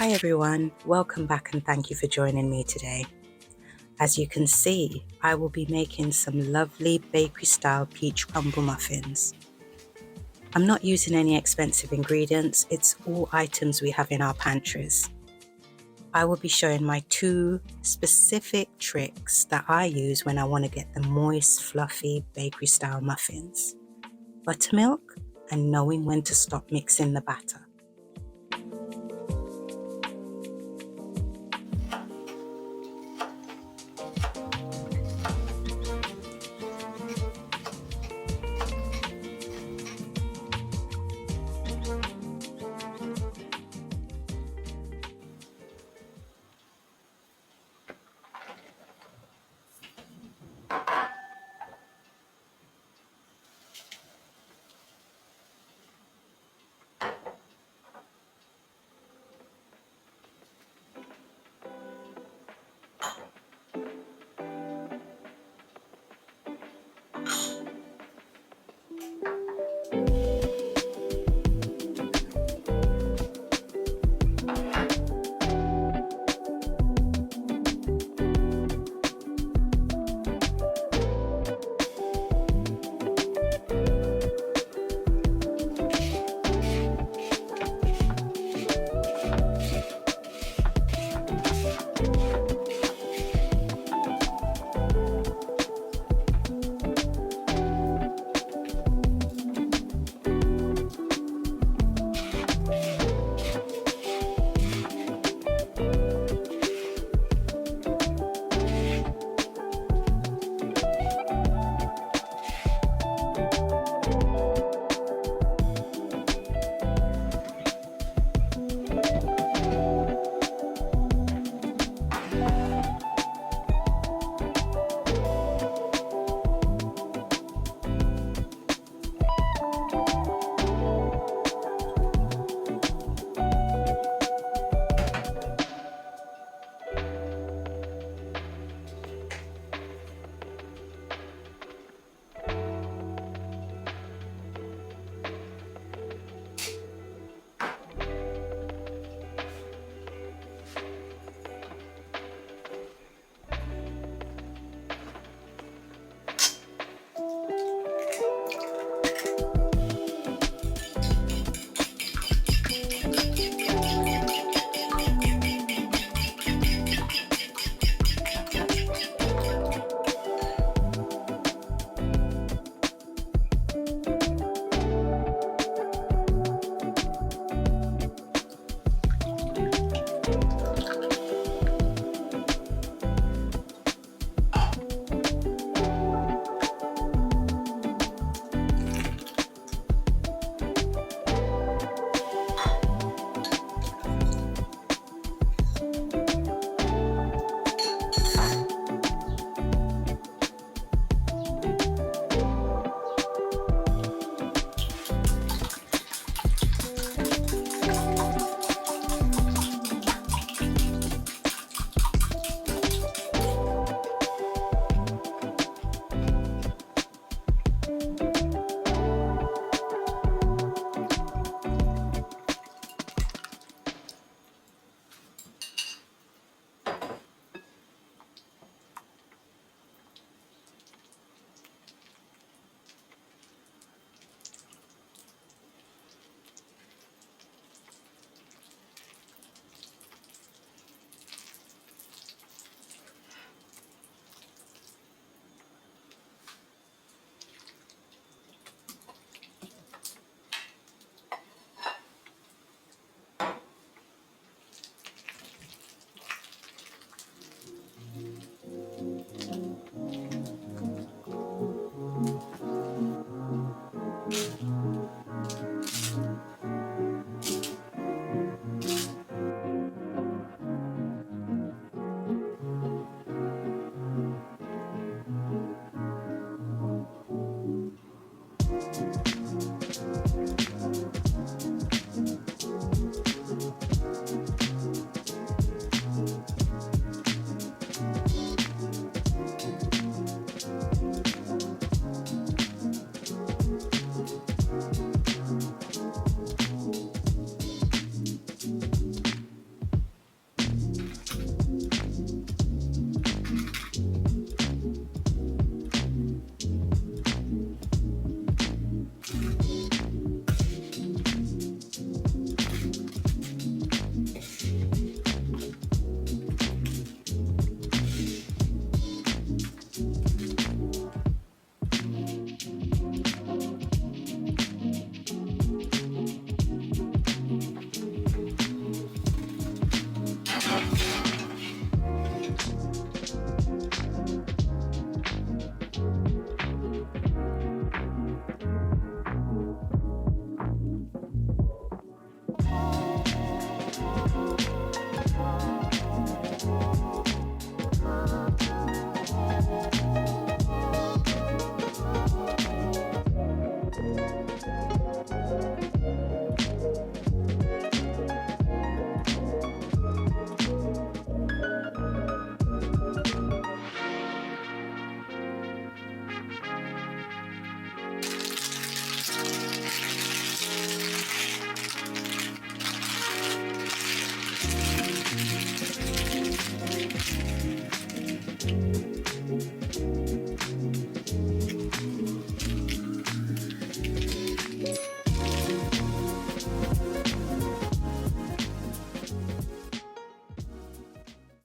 Hi everyone, welcome back and thank you for joining me today. As you can see, I will be making some lovely bakery style peach crumble muffins. I'm not using any expensive ingredients, it's all items we have in our pantries. I will be showing my two specific tricks that I use when I want to get the moist, fluffy bakery style muffins. Buttermilk and knowing when to stop mixing the batter.